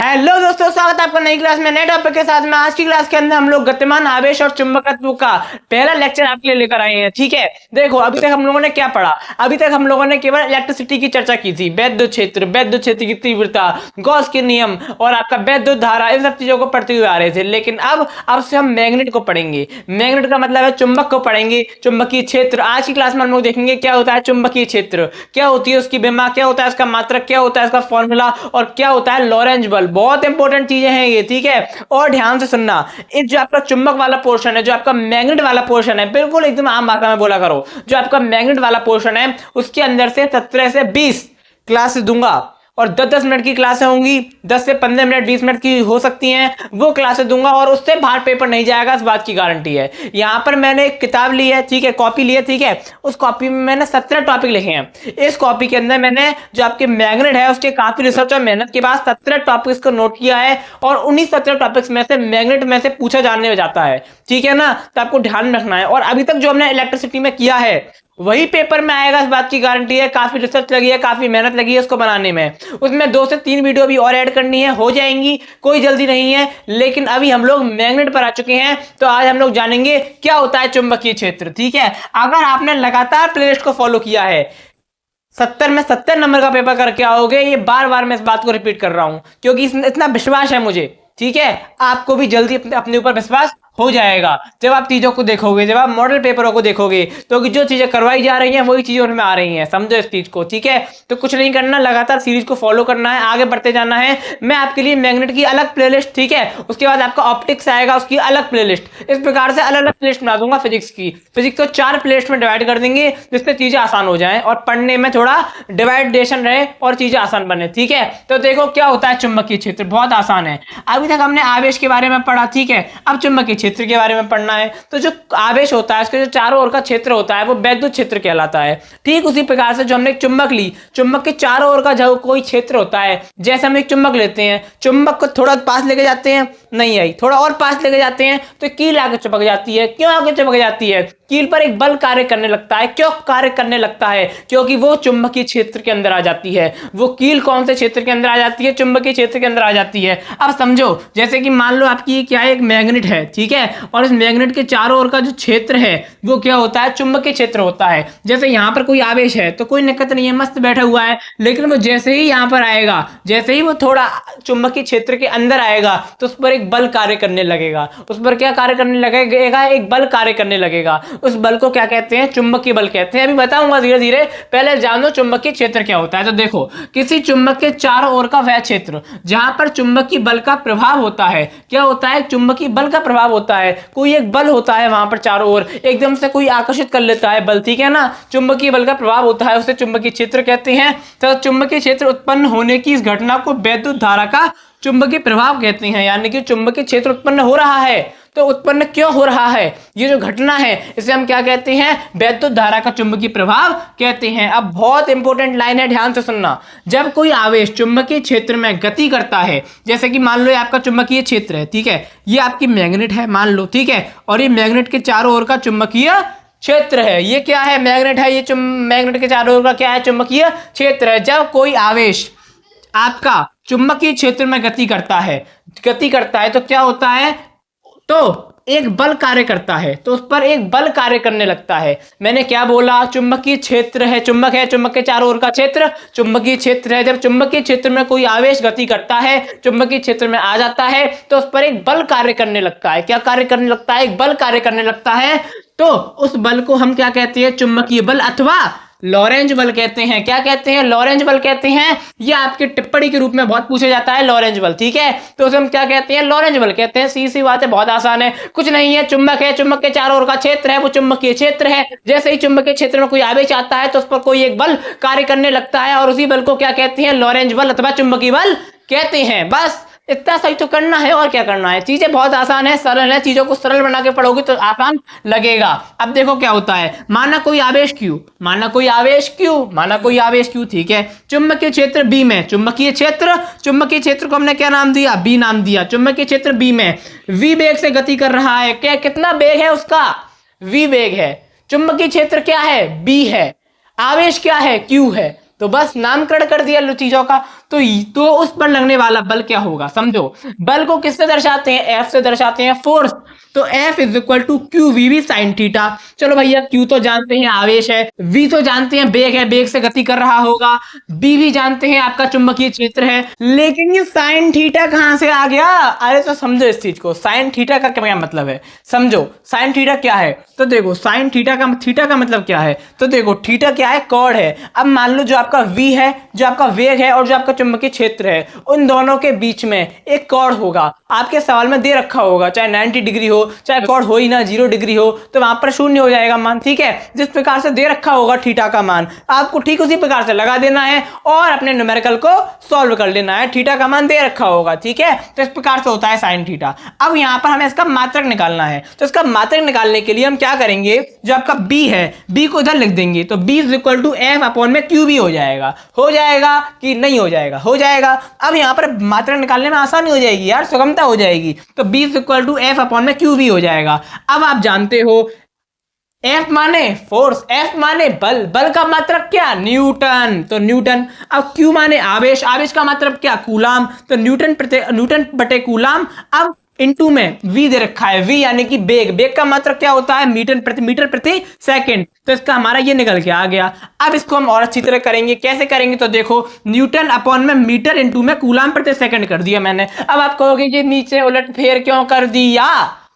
Hello दोस्तों, स्वागत है आपका नई क्लास में नए टॉपिक के साथ में। आज की क्लास के अंदर हम लोग गतिमान आवेश और चुंबकत्व का पहला लेक्चर आपके लिए लेकर आए हैं। ठीक है, देखो अभी तक हम लोगों ने क्या पढ़ा। अभी तक हम लोगों ने केवल इलेक्ट्रिसिटी की चर्चा की थी, वैद्युत क्षेत्र की तीव्रता, गॉस के नियम और आपका वैद्युत धारा, इन सब चीजों को पढ़ते हुए आ रहे थे। लेकिन अब से हम मैग्नेट को पढ़ेंगे। मैग्नेट का मतलब है चुंबक को पढ़ेंगे, चुंबकीय क्षेत्र। आज की क्लास में हम लोग देखेंगे क्या होता है चुंबकीय क्षेत्र, क्या होती है उसकी विमा, क्या होता है इसका मात्रक, क्या होता है इसका फॉर्मूला और क्या होता है लॉरेंज बल। बहुत इंपॉर्टेंट चीजें हैं ये, ठीक है। और ध्यान से सुनना, इस जो आपका चुंबक वाला पोर्शन है, जो आपका मैग्नेट वाला पोर्शन है, बिल्कुल एकदम आम भाषा में बोला करो, जो आपका मैग्नेट वाला पोर्शन है उसके अंदर से 17 से 20 क्लास दूंगा और 10-10 मिनट की क्लासें होंगी, 10 से 15 मिनट 20 मिनट की हो सकती हैं, वो क्लासें दूंगा और उससे बाहर पेपर नहीं जाएगा, इस बात की गारंटी है। यहां पर मैंने एक किताब ली है, ठीक है, कॉपी ली है, ठीक है। उस कॉपी में मैंने 17 टॉपिक लिखे हैं। इस कॉपी के अंदर मैंने जो आपके मैग्नेट है उसके काफी रिसर्च और मेहनत के बाद 17 टॉपिक्स को नोट किया है और उन्हीं 17 टॉपिक्स में से मैग्नेट में से पूछा जाने जाता है, ठीक है ना। तो आपको ध्यान रखना है। और अभी तक जो हमने इलेक्ट्रिसिटी में किया है वही पेपर में आएगा, इस बात की गारंटी है। काफी रिसर्च लगी है, काफी मेहनत लगी है उसको बनाने में। उसमें 2 से 3 वीडियो भी और ऐड करनी है, हो जाएंगी, कोई जल्दी नहीं है। लेकिन अभी हम लोग मैग्नेट पर आ चुके हैं, तो आज हम लोग जानेंगे क्या होता है चुंबकीय क्षेत्र, ठीक है। अगर आपने लगातार प्लेलिस्ट को फॉलो किया है, 70 में 70 नंबर का पेपर करके आओगे। ये बार बार मैं इस बात को रिपीट कर रहा हूं क्योंकि इतना विश्वास है मुझे, ठीक है। आपको भी जल्दी अपने ऊपर विश्वास हो जाएगा जब आप चीजों को देखोगे, जब आप मॉडल पेपरों को देखोगे, तो जो चीजें करवाई जा रही हैं वही चीजें उनमें आ रही हैं। समझो इस चीज को, ठीक है। तो कुछ नहीं करना, लगातार सीरीज को फॉलो करना है, आगे बढ़ते जाना है। मैं आपके लिए मैग्नेट की अलग प्लेलिस्ट, ठीक है, उसके बाद आपका ऑप्टिक्स आएगा, उसकी अलग प्लेलिस्ट, इस प्रकार से अलग अलग प्लेलिस्ट बना दूंगा। फिजिक्स को 4 प्लेलिस्ट में डिवाइड कर देंगे जिससे चीजें आसान हो जाए और पढ़ने में थोड़ा डिवाइडेशन रहे और चीजें आसान बने, ठीक है। तो देखो क्या होता है चुंबकीय क्षेत्र, बहुत आसान है। अभी तक हमने आवेश के बारे में पढ़ा, ठीक है। अब चुंबकीय क्षेत्र के बारे में पढ़ना है। तो जो आवेश होता है उसके जो चारों ओर का क्षेत्र होता है वो वैद्युत क्षेत्र कहलाता है। ठीक उसी प्रकार से जो हमने एक चुंबक ली, चुंबक के चारों ओर का जो कोई क्षेत्र होता है, जैसे हम एक चुंबक लेते हैं, चुंबक को थोड़ा पास लेके जाते हैं, नहीं आई, थोड़ा और पास लेके जाते हैं तो कील आगे चिपक जाती है। क्यों आगे चिपक जाती है? कील पर एक बल कार्य करने लगता है। क्यों कार्य करने लगता है? क्योंकि वो चुंबकीय क्षेत्र के अंदर आ जाती है। वो कील कौन से क्षेत्र के अंदर आ जाती है? चुंबकीय क्षेत्र के अंदर आ जाती है। अब समझो, जैसे कि मान लो आपकी क्या है, एक मैग्नेट है, ठीक है, और इस मैग्नेट के चारों ओर का जो क्षेत्र है वो क्या होता है? चुंबकीय क्षेत्र होता है। जैसे यहां पर कोई आवेश है तो कोई दिक्कत नहीं है, मस्त बैठा हुआ है, लेकिन वो जैसे ही यहां पर आएगा, जैसे ही वो थोड़ा चुंबकीय क्षेत्र के अंदर आएगा तो उस पर एक बल कार्य करने लगेगा। उस पर क्या कार्य करने लगेगा? एक बल कार्य करने लगेगा। उस बल को क्या कहते हैं? चुंबकीय बल कहते हैं। अभी बताऊंगा धीरे धीरे, पहले जानो चुंबकीय क्षेत्र क्या होता है। तो देखो, किसी चुंबक के चारों ओर का वह क्षेत्र जहां पर चुंबकीय बल का प्रभाव होता है, क्या होता है? चुंबकीय बल का प्रभाव होता है। कोई एक बल होता है वहां पर चारों ओर, एकदम से कोई आकर्षित कर लेता है बल, ठीक है ना। चुंबकीय बल का प्रभाव होता है, उसे चुंबकीय क्षेत्र कहते हैं। तो चुंबकीय क्षेत्र उत्पन्न होने की इस घटना को वैद्युत धारा का चुंबकीय प्रभाव कहते हैं। यानी कि चुंबकीय क्षेत्र उत्पन्न हो रहा है, तो उत्पन्न क्यों हो रहा है, ये जो घटना है इसे हम क्या कहते हैं? वैद्युत धारा का चुंबकीय प्रभाव कहते हैं। अब बहुत इंपॉर्टेंट लाइन है, ध्यान से सुनना। जब कोई आवेश चुंबकीय क्षेत्र में गति करता है, जैसे कि मान लो ये आपका चुंबकीय क्षेत्र है, ठीक है, ये आपकी मैग्नेट है मान लो, ठीक है, और ये मैग्नेट के चारों ओर का चुंबकीय क्षेत्र है। ये क्या है? मैग्नेट है। ये मैग्नेट के चारों ओर का क्या है? चुंबकीय क्षेत्र है। जब कोई आवेश आपका चुंबकीय क्षेत्र में गति करता है तो क्या होता है? तो एक बल कार्य करता है, तो उस पर एक बल कार्य करने लगता है। मैंने क्या बोला? चुंबकीय क्षेत्र है, चुंबक है, चुंबक के चारों ओर का क्षेत्र चुंबकीय क्षेत्र है। जब चुंबकीय क्षेत्र में कोई आवेश गति करता है, चुंबकीय क्षेत्र में आ जाता है, तो उस पर एक बल कार्य करने लगता है। क्या कार्य करने लगता है? एक बल कार्य करने लगता है। तो उस बल को हम क्या कहते हैं? चुंबकीय बल अथवा लॉरेंज बल कहते हैं। क्या कहते हैं? लॉरेंज बल कहते हैं। ये आपकी टिप्पणी के रूप में बहुत पूछा जाता है, लॉरेंज बल, ठीक है। तो उसे हम क्या कहते हैं? लॉरेंज बल कहते हैं। सी बात है, बहुत आसान है, कुछ नहीं है। चुंबक है, चुंबक के चारों ओर का क्षेत्र है, वो चुंबकीय क्षेत्र है। जैसे ही चुंबकीय क्षेत्र में कोई आवेश आता है तो उस पर कोई एक बल कार्य करने लगता है और उसी बल को क्या कहते हैं? लॉरेंज बल अथवा चुंबकीय बल कहते हैं। बस इतना सही तो करना है, और क्या करना है। चीजें बहुत आसान है, सरल है, चीजों को सरल बना के पढ़ोगे तो आसान लगेगा। अब देखो क्या होता है। माना कोई आवेश Q, ठीक है, चुंबकीय क्षेत्र B में, चुंबकीय क्षेत्र को हमने क्या नाम दिया? B नाम दिया। चुंबकीय क्षेत्र B में V वेग से गति कर रहा है। क्या, कितना वेग है उसका? V वेग है। चुंबकीय क्षेत्र क्या है? B है। आवेश क्या है? Q है। तो बस नामकरण कर दिया चीजों का। तो उस पर लगने वाला बल क्या होगा, समझो। बल को किससे दर्शाते हैं, एफ से दर्शाते हैं, फोर्स। तो F is equal to q v v sine theta. चलो भैया, क्यू तो जानते हैं आवेश है, वी तो जानते हैं बेग है, बेग से गति कर रहा होगा, बी भी जानते हैं आपका चुंबकीय क्षेत्र है, लेकिन ये साइन थीटा कहां से आ गया। अरे तो समझो इस चीज को, साइन थीटा का क्या मतलब है, समझो साइन थीटा क्या है। तो देखो साइन थीटा का मतलब क्या है, तो देखो थीटा क्या है, कोण है। अब मान लो जो आपका v है, जो आपका वेग है और जो आपका चुंबकीय क्षेत्र है, उन दोनों के बीच में एक कोण होगा। आपके सवाल में दे रखा होगा, चाहे 90 डिग्री हो, चाहे कोण हो ही ना 0 डिग्री हो, तो वहां पर शून्य हो जाएगा मान, ठीक है। जिस प्रकार से दे रखा होगा थीटा का मान, आपको ठीक उसी प्रकार से लगा देना है और अपने न्यूमेरिकल को सॉल्व कर लेना है। थीटा का मान दे रखा होगा, ठीक है। तो इस प्रकार से होता है साइन थीटा। अब यहां पर हमें इसका मात्रक निकालना है, तो इसका मात्रक निकालने के लिए हम क्या करेंगे, जो आपका b है, b को इधर लिख देंगे, तो b is equal to F upon में क्यू बी हो जाएगा कि नहीं हो जाएगा, हो जाएगा। अब यहां पर मात्रक निकालने में आसानी हो जाएगी यार, सुगमता हो जाएगी। तो b is equal to F upon में क्यू बी हो जाएगा। अब आप जानते हो F माने फोर्स, F माने बल, बल का मात्रक क्या, न्यूटन, तो न्यूटन। अब Q माने आवेश, आवेश का मात्रक क्या, कूलाम, तो न्यूटन बटे कूलाम। अब इनटू में v दे रखा है, v यानी कि बेग, बेग का मात्रक क्या होता है, मीटर प्रति सेकंड। तो इसका हमारा ये निकल के आ गया। अब इसको हम और अच्छी तरह करेंगे, कैसे करेंगे, तो देखो न्यूटन अपॉन में मीटर इनटू में कूलाम प्रति सेकंड कर दिया मैंने। अब आप कहोगे ये नीचे उलट फेर क्यों कर दिया,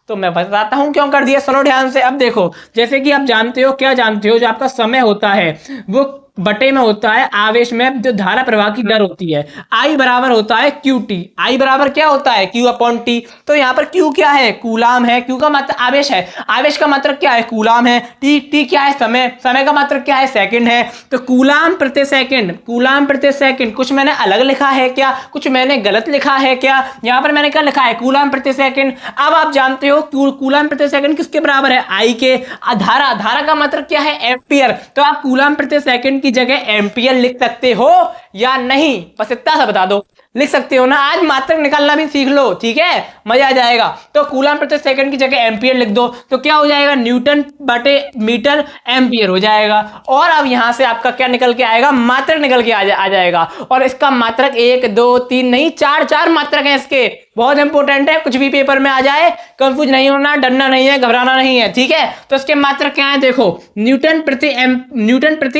तो मैं बताता हूं क्यों कर दिया, सुनो ध्यान से। अब देखो, जैसे कि आप जानते हो, क्या जानते हो, जो आपका समय होता है वो बटे में होता है आवेश में जो धारा प्रवाह की दर होती है, I बराबर होता है क्यू टी। I बराबर क्या होता है, Q अपॉन टी। तो यहाँ पर Q क्या है, कूलाम है, Q का मात्रक आवेश है, आवेश का मात्रक क्या है, कूलाम है, T क्या है, समय, समय का मात्रक क्या है, सेकंड है। तो कूलाम प्रति सेकंड, कूलाम प्रति सेकंड, कुछ मैंने अलग लिखा है क्या, कुछ मैंने गलत लिखा है क्या, यहाँ पर मैंने क्या लिखा है, कूलाम प्रति सेकंड। अब आप जानते हो कूलाम प्रति सेकंड किसके बराबर है, I के। धारा, धारा का मात्रक क्या है, एम्पियर। तो आप कूलाम प्रति सेकंड की जगह एम्पियर लिख सकते हो या नहीं, बस इतना सा बता दो, लिख सकते हो ना। आज मात्रक निकालना भी सीख लो, ठीक है, मजा आ जाएगा। तो कूलम प्रति सेकंड की जगह एम्पियर लिख दो, तो क्या हो जाएगा, न्यूटन बटे मीटर एम्पियर हो जाएगा। और अब यहां से आपका क्या निकल के आएगा, मात्रक निकल के आ जाएगा। और इसका मात्रक 1 2 3 नहीं 4 मात्रक है इसके, बहुत इंपॉर्टेंट है, कुछ भी पेपर में आ जाए कंफ्यूज नहीं होना, डरना नहीं है, घबराना नहीं है, ठीक है। तो इसके मात्रक क्या है, देखो न्यूटन प्रति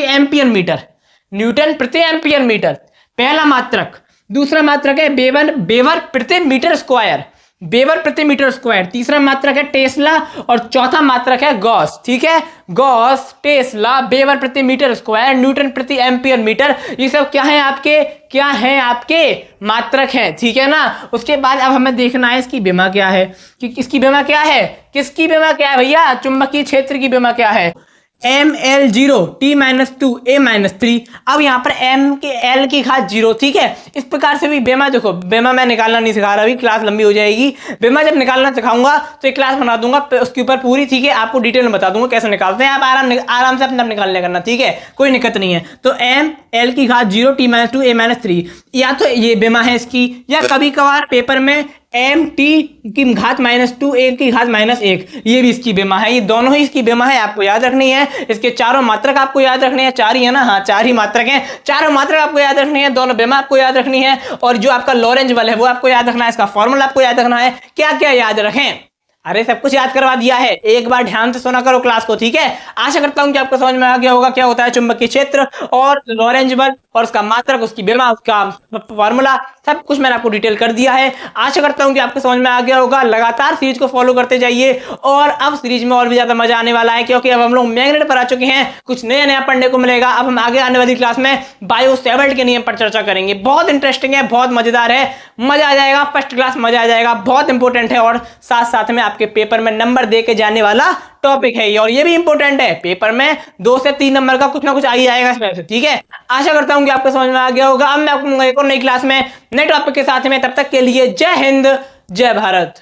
एम्पियर मीटर, न्यूटन प्रति एम्पियर मीटर पहला मात्रक। दूसरा मात्रक है बेवर प्रति मीटर स्क्वायर, बेवर प्रति मीटर स्क्वायर। तीसरा मात्रक है टेस्ला और चौथा मात्रक है गॉस, ठीक है, गॉस, टेस्ला, बेवर प्रति मीटर स्क्वायर, न्यूटन प्रति एम्पियर मीटर, ये सब क्या है आपके मात्रक हैं, ठीक है ना। उसके बाद अब हमें देखना है इसकी विमा क्या है, कि किसकी विमा क्या है, किसकी विमा क्या है भैया, चुंबकीय क्षेत्र की विमा क्या है, ML0 T-2 A-3। अब यहाँ पर M के L की घात 0, ठीक है। इस प्रकार से भी बेमा, देखो बेमा मैं निकालना नहीं सिखा रहा, अभी क्लास लंबी हो जाएगी। बेमा जब निकालना सिखाऊंगा तो एक क्लास बना दूंगा उसके ऊपर पूरी, ठीक है, आपको डिटेल में बता दूंगा कैसे निकालते हैं, आप आराम से अपना निकालने करना, ठीक है, कोई दिक्कत नहीं है। तो ML की घात 0 T-2 A-3, या तो ये बेमा है इसकी, या कभी कभार पेपर में MT की घात -2 A की घात -1, ये भी इसकी बेमा है। ये दोनों ही इसकी बेमा है, आपको याद रखनी है। इसके चारों मात्रक आपको याद रखने हैं, 4 ही है ना, हाँ 4 ही मात्रक हैं, चारों मात्रक आपको याद रखनी है, दोनों बेमा आपको याद रखनी है, और जो आपका लॉरेंज बल है वो आपको याद रखना है, इसका फॉर्मूला आपको याद रखना है। क्या क्या याद रखें, अरे सब कुछ याद करवा दिया है, एक बार ध्यान से सुना करो क्लास को, ठीक है। आशा करता हूं कि आपको समझ में आ गया होगा क्या होता है चुंबकीय क्षेत्र और लॉरेंज बल, और उसका मात्रक, उसकी बेमा, उसका फॉर्मूला, सब कुछ मैंने आपको डिटेल कर दिया है। आशा करता हूं कि आपको समझ में आ गया होगा। लगातार सीरीज को फॉलो करते जाइए, और अब सीरीज में और भी ज्यादा मजा आने वाला है, क्योंकि अब हम लोग मैग्नेट पर आ चुके हैं, कुछ नया पढ़ने को मिलेगा। अब हम आगे आने वाली क्लास में बायो सेवर्ट के नियम पर चर्चा करेंगे, बहुत इंटरेस्टिंग है, बहुत मजेदार है, मजा आ जाएगा, फर्स्ट क्लास मजा आ जाएगा, बहुत इंपॉर्टेंट है, और साथ साथ में आपके पेपर में नंबर दे के जाने वाला टॉपिक है ये, और ये भी इंपॉर्टेंट है, पेपर में 2 से 3 नंबर का कुछ ना कुछ आ ही जाएगा इसमें से, ठीक है। आशा करता हूं कि आपको समझ में आ गया होगा। अब मैं आपको एक और नई क्लास में नए टॉपिक के साथ में, तब तक के लिए जय हिंद, जय भारत।